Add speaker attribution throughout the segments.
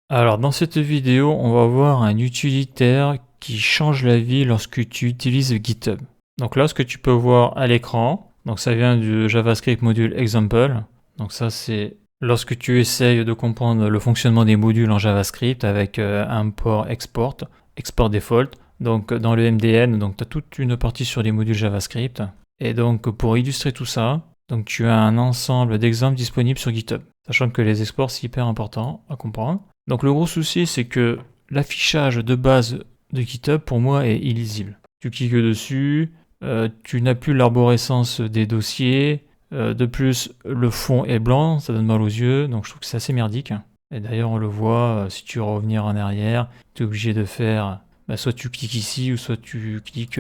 Speaker 1: Alors dans cette vidéo, on va voir un utilitaire qui change la vie lorsque tu utilises GitHub. Donc là, ce que tu peux voir à l'écran, donc ça vient du JavaScript module example. Donc ça, c'est lorsque tu essayes de comprendre le fonctionnement des modules en JavaScript avec import, export default. Donc dans le MDN, donc tu as toute une partie sur les modules JavaScript. Et donc pour illustrer tout ça, donc tu as un ensemble d'exemples disponibles sur GitHub. Sachant que les exports, c'est hyper important à comprendre. Donc le gros souci, c'est que l'affichage de base de GitHub, pour moi, est illisible. Tu cliques dessus, tu n'as plus l'arborescence des dossiers. De plus, le fond est blanc, ça donne mal aux yeux, donc je trouve que c'est assez merdique. Et d'ailleurs, on le voit, si tu veux revenir en arrière, tu es obligé de faire, soit tu cliques ici, ou soit tu cliques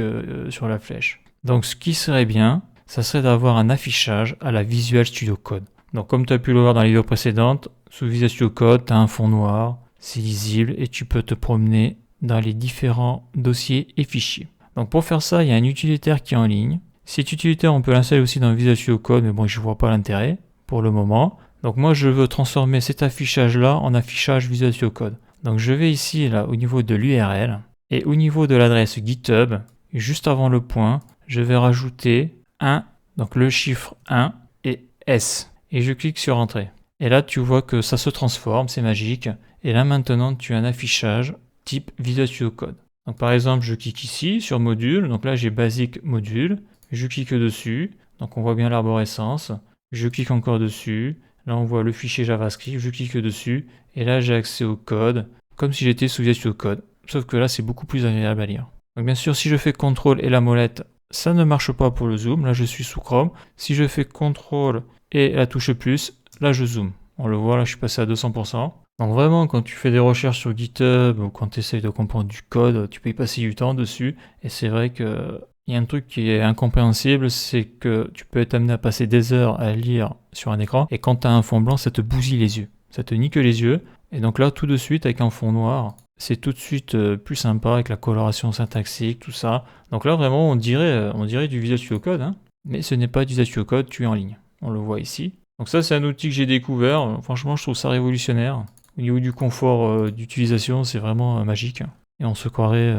Speaker 1: sur la flèche. Donc ce qui serait bien, ça serait d'avoir un affichage à la Visual Studio Code. Donc comme tu as pu le voir dans les vidéos précédentes, sous Visual Studio Code, tu as un fond noir, c'est lisible et tu peux te promener dans les différents dossiers et fichiers. Donc pour faire ça, il y a un utilitaire qui est en ligne. Cet utilitaire, on peut l'installer aussi dans Visual Studio Code, mais bon, je ne vois pas l'intérêt pour le moment. Donc moi, je veux transformer cet affichage-là en affichage Visual Studio Code. Donc je vais ici, là, au niveau de l'URL, et au niveau de l'adresse GitHub, juste avant le point, je vais rajouter 1, donc le chiffre 1 et S. Et je clique sur Entrée. Et là, tu vois que ça se transforme, c'est magique. Et là, maintenant, tu as un affichage type Visual Studio Code. Donc, par exemple, je clique ici sur Module. Donc là, j'ai Basic Module. Je clique dessus. Donc, on voit bien l'arborescence. Je clique encore dessus. Là, on voit le fichier JavaScript. Je clique dessus. Et là, j'ai accès au code, comme si j'étais sous Visual Studio Code. Sauf que là, c'est beaucoup plus agréable à lire. Donc, bien sûr, si je fais CTRL et la molette, ça ne marche pas pour le zoom. Là, je suis sous Chrome. Si je fais CTRL et la touche plus, là je zoome. On le voit, là je suis passé à 200%. Donc vraiment, quand tu fais des recherches sur GitHub ou quand tu essayes de comprendre du code, tu peux y passer du temps dessus. Et c'est vrai qu'il y a un truc qui est incompréhensible, c'est que tu peux être amené à passer des heures à lire sur un écran. Et quand tu as un fond blanc, ça te bousille les yeux. Ça te nique les yeux. Et donc là, tout de suite, avec un fond noir, c'est tout de suite plus sympa avec la coloration syntaxique, tout ça. Donc là, vraiment, on dirait du Visual Studio Code, hein. Mais ce n'est pas du Visual Studio Code, tu es en ligne. On le voit ici. Donc ça, c'est un outil que j'ai découvert. Franchement, je trouve ça révolutionnaire. Au niveau du confort d'utilisation, c'est vraiment magique. Et on se croirait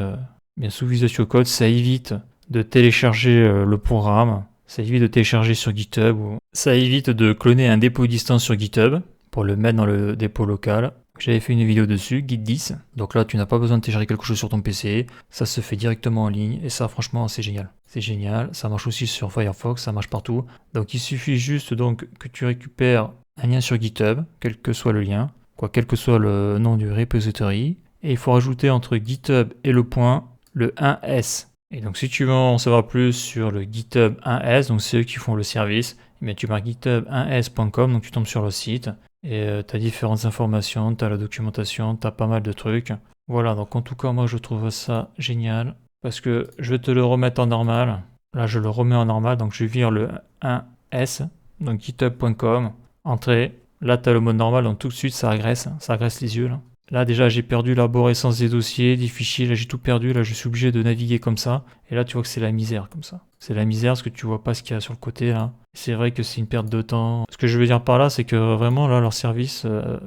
Speaker 1: bien sous Visual Studio Code, ça évite de télécharger le programme. Ça évite de télécharger sur GitHub. Ça évite de cloner un dépôt distance sur GitHub pour le mettre dans le dépôt local. J'avais fait une vidéo dessus, Git 10. Donc là, tu n'as pas besoin de télécharger quelque chose sur ton PC. Ça se fait directement en ligne. Et ça, franchement, c'est génial. C'est génial. Ça marche aussi sur Firefox. Ça marche partout. Donc il suffit juste donc que tu récupères un lien sur GitHub, quel que soit le lien, quel que soit le nom du repository. Et il faut rajouter entre GitHub et le point, le 1S. Et donc si tu veux en savoir plus sur le GitHub 1S, donc c'est eux qui font le service, eh bien, tu marques github1s.com, donc tu tombes sur le site. Et tu as différentes informations, tu as la documentation, tu as pas mal de trucs. Voilà, donc en tout cas, moi je trouve ça génial. Parce que je vais te le remettre en normal. Là, je le remets en normal, donc je vire le 1S, donc github.com, entrée. Là, tu as le mode normal, donc tout de suite, ça agresse les yeux. Là, déjà, j'ai perdu l'arborescence des dossiers, des fichiers, là, j'ai tout perdu. Là, je suis obligé de naviguer comme ça. Et là, tu vois que c'est la misère, comme ça. C'est la misère, parce que tu vois pas ce qu'il y a sur le côté, là. C'est vrai que c'est une perte de temps. Ce que je veux dire par là, c'est que vraiment, là, leur service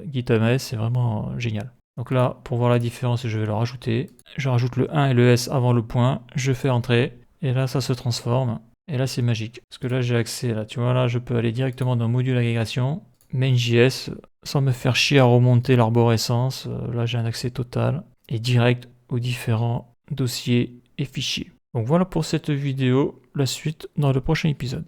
Speaker 1: GitHub AS, c'est vraiment génial. Donc là, pour voir la différence, je vais le rajouter. Je rajoute le 1 et le S avant le point. Je fais entrer. Et là, ça se transforme. Et là, c'est magique. Parce que là, j'ai accès, là. Tu vois, là, je peux aller directement dans le module agrégation, main.js, sans me faire chier à remonter l'arborescence. Là, j'ai un accès total et direct aux différents dossiers et fichiers. Donc voilà pour cette vidéo, la suite dans le prochain épisode.